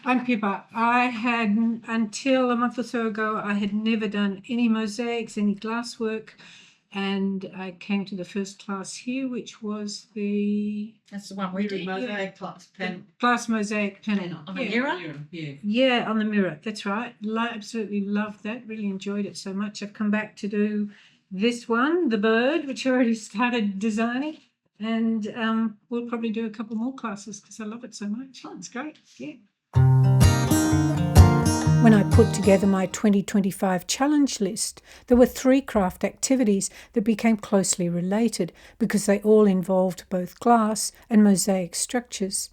I'm Pippa. I had, until a month or so ago, I had never done any mosaics, any glasswork, and I came to the first class here, which was That's the one we did. Mosaic glass mosaic panel. On the mirror? Yeah, on the mirror. That's right. Absolutely loved that. Really enjoyed it so much. I've come back to do this one, the bird, which I already started designing. And we'll probably do a couple more classes because I love it so much. Oh, it's great. Yeah. When I put together my 2025 challenge list, there were 3 craft activities that became closely related because they all involved both glass and mosaic structures.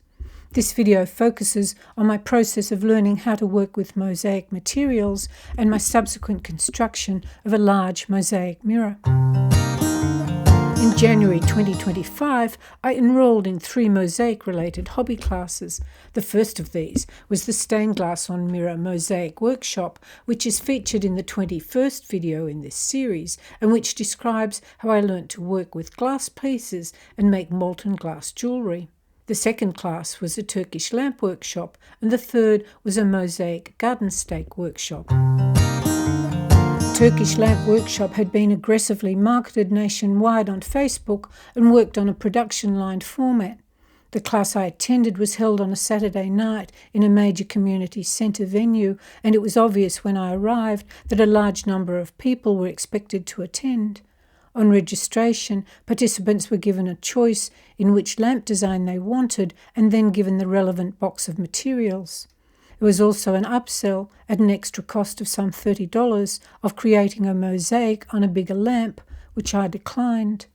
This video focuses on my process of learning how to work with mosaic materials and my subsequent construction of a large mosaic mirror. In January 2025, I enrolled in 3 mosaic-related hobby classes. The first of these was the Stained Glass on Mirror Mosaic Workshop, which is featured in the 21st video in this series, and which describes how I learnt to work with glass pieces and make molten glass jewellery. The second class was a Turkish Lamp workshop, and the third was a Mosaic Garden Stake workshop. Turkish Lamp workshop had been aggressively marketed nationwide on Facebook and worked on a production-line format. The class I attended was held on a Saturday night in a major community centre venue, and it was obvious when I arrived that a large number of people were expected to attend. On registration, participants were given a choice in which lamp design they wanted and then given the relevant box of materials. There was also an upsell at an extra cost of some $30 of creating a mosaic on a bigger lamp, which I declined.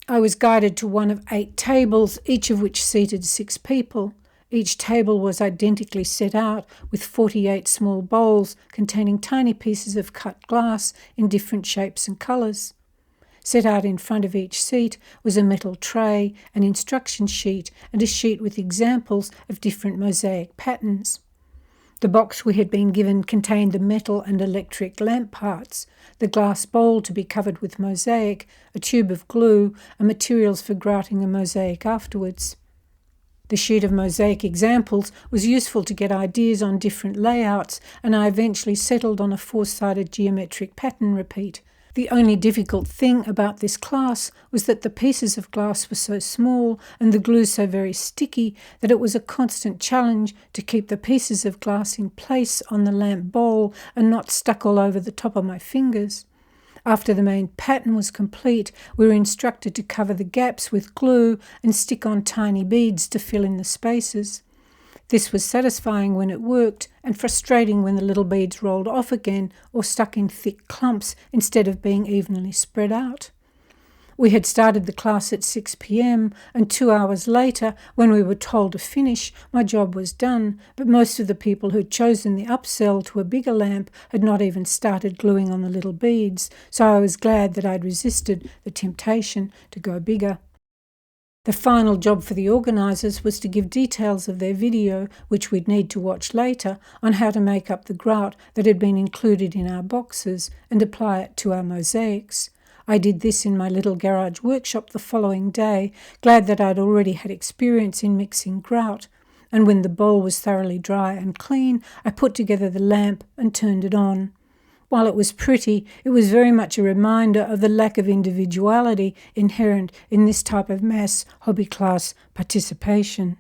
I was guided to one of 8 tables, each of which seated 6 people. Each table was identically set out with 48 small bowls containing tiny pieces of cut glass in different shapes and colours. Set out in front of each seat was a metal tray, an instruction sheet, and a sheet with examples of different mosaic patterns. The box we had been given contained the metal and electric lamp parts, the glass bowl to be covered with mosaic, a tube of glue, and materials for grouting the mosaic afterwards. The sheet of mosaic examples was useful to get ideas on different layouts, and I eventually settled on a 4-sided geometric pattern repeat. The only difficult thing about this class was that the pieces of glass were so small and the glue so very sticky that it was a constant challenge to keep the pieces of glass in place on the lamp bowl and not stuck all over the top of my fingers. After the main pattern was complete, we were instructed to cover the gaps with glue and stick on tiny beads to fill in the spaces. This was satisfying when it worked and frustrating when the little beads rolled off again or stuck in thick clumps instead of being evenly spread out. We had started the class at 6 p.m. and 2 hours later, when we were told to finish, my job was done, but most of the people who'd chosen the upsell to a bigger lamp had not even started gluing on the little beads, so I was glad that I'd resisted the temptation to go bigger. The final job for the organisers was to give details of their video, which we'd need to watch later, on how to make up the grout that had been included in our boxes and apply it to our mosaics. I did this in my little garage workshop the following day, glad that I'd already had experience in mixing grout, and when the bowl was thoroughly dry and clean, I put together the lamp and turned it on. While it was pretty, it was very much a reminder of the lack of individuality inherent in this type of mass hobby class participation.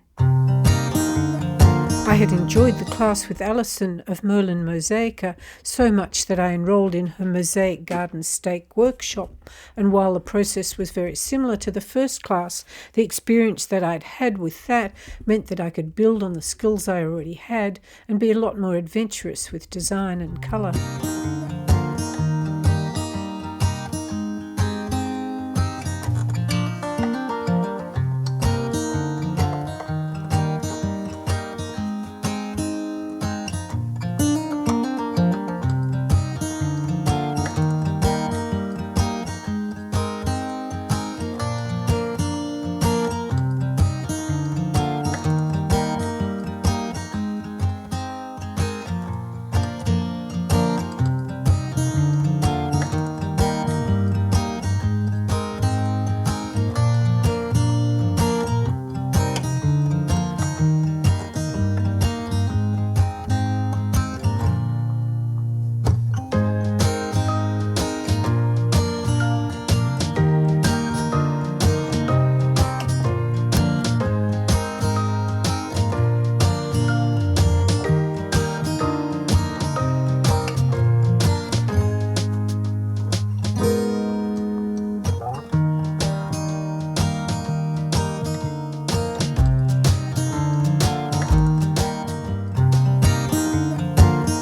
I had enjoyed the class with Alison of Merlin Mosaica so much that I enrolled in her Mosaic Garden Stake workshop, and while the process was very similar to the first class, the experience that I'd had with that meant that I could build on the skills I already had and be a lot more adventurous with design and colour.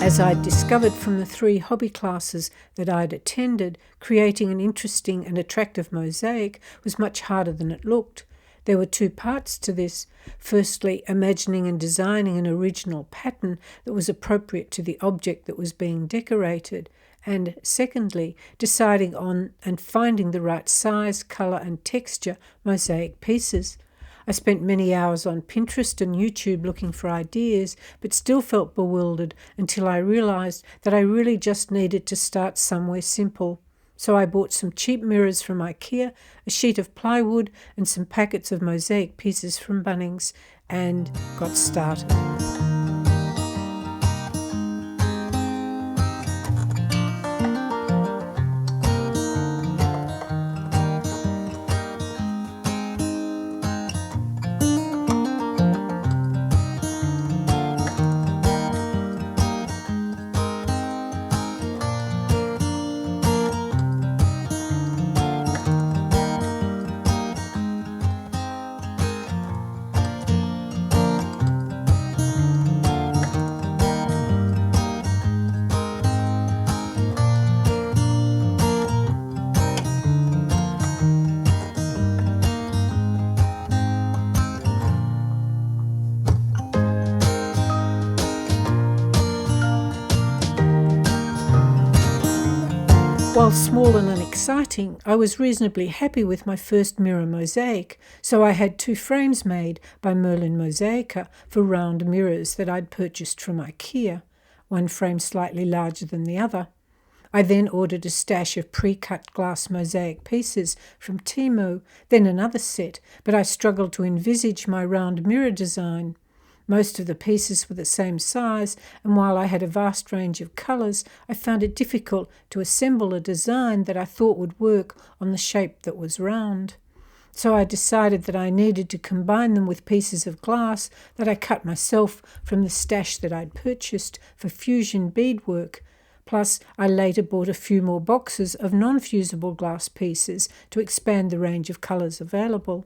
As I'd discovered from the 3 hobby classes that I'd attended, creating an interesting and attractive mosaic was much harder than it looked. There were 2 parts to this. Firstly, imagining and designing an original pattern that was appropriate to the object that was being decorated. And secondly, deciding on and finding the right size, colour and texture mosaic pieces. I spent many hours on Pinterest and YouTube looking for ideas, but still felt bewildered until I realised that I really just needed to start somewhere simple. So I bought some cheap mirrors from IKEA, a sheet of plywood and some packets of mosaic pieces from Bunnings and got started. While small and unexciting, I was reasonably happy with my first mirror mosaic, so I had 2 frames made by Merlin Mosaica for round mirrors that I'd purchased from IKEA, one frame slightly larger than the other. I then ordered a stash of pre-cut glass mosaic pieces from Temu, then another set, but I struggled to envisage my round mirror design. Most of the pieces were the same size, and while I had a vast range of colours, I found it difficult to assemble a design that I thought would work on the shape that was round. So I decided that I needed to combine them with pieces of glass that I cut myself from the stash that I'd purchased for fusion beadwork. Plus, I later bought a few more boxes of non-fusible glass pieces to expand the range of colours available.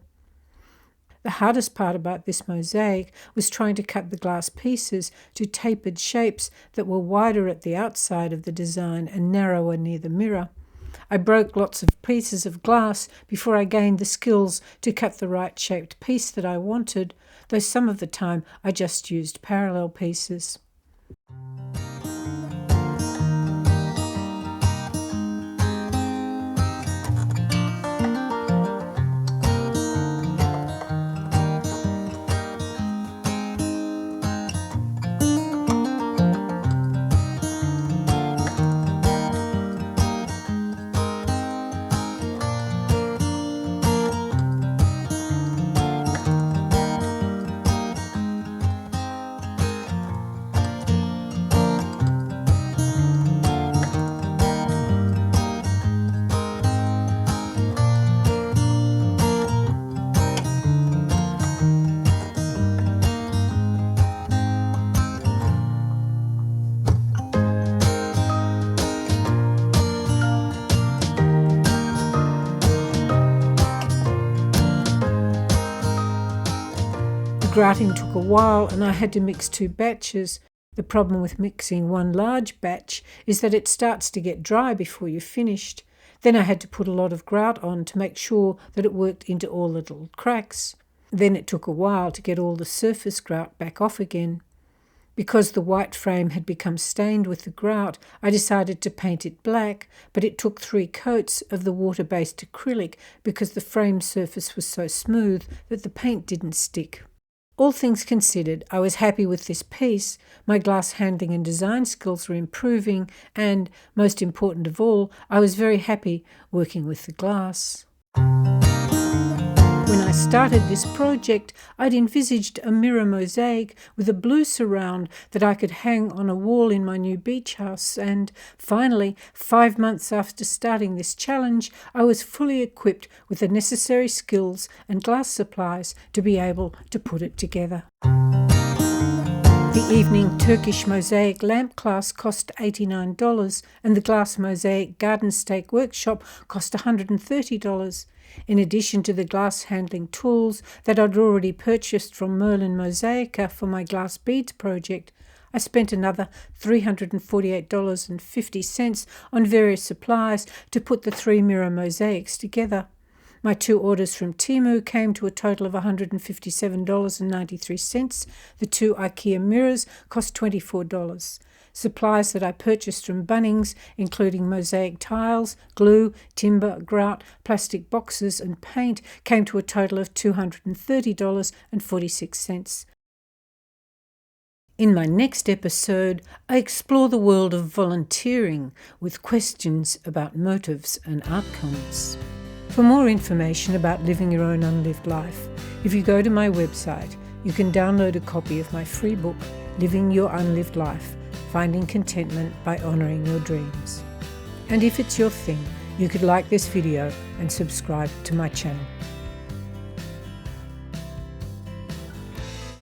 The hardest part about this mosaic was trying to cut the glass pieces to tapered shapes that were wider at the outside of the design and narrower near the mirror. I broke lots of pieces of glass before I gained the skills to cut the right shaped piece that I wanted, though some of the time I just used parallel pieces. Grouting took a while and I had to mix 2 batches. The problem with mixing one large batch is that it starts to get dry before you've finished. Then I had to put a lot of grout on to make sure that it worked into all the little cracks. Then it took a while to get all the surface grout back off again. Because the white frame had become stained with the grout, I decided to paint it black, but it took 3 coats of the water-based acrylic because the frame surface was so smooth that the paint didn't stick. All things considered, I was happy with this piece. My glass handling and design skills were improving, and, most important of all, I was very happy working with the glass. When I started this project, I'd envisaged a mirror mosaic with a blue surround that I could hang on a wall in my new beach house, and finally, 5 months after starting this challenge, I was fully equipped with the necessary skills and glass supplies to be able to put it together. The evening Turkish Mosaic Lamp class cost $89, and the glass mosaic garden stake workshop cost $130. In addition to the glass handling tools that I'd already purchased from Merlin Mosaica for my glass beads project, I spent another $348.50 on various supplies to put the 3 mirror mosaics together. My 2 orders from Temu came to a total of $157.93. The 2 IKEA mirrors cost $24. Supplies that I purchased from Bunnings, including mosaic tiles, glue, timber, grout, plastic boxes and paint, came to a total of $230.46. In my next episode, I explore the world of volunteering with questions about motives and outcomes. For more information about living your own unlived life, if you go to my website, you can download a copy of my free book, Living Your Unlived Life, Finding Contentment by Honouring Your Dreams. And if it's your thing, you could like this video and subscribe to my channel.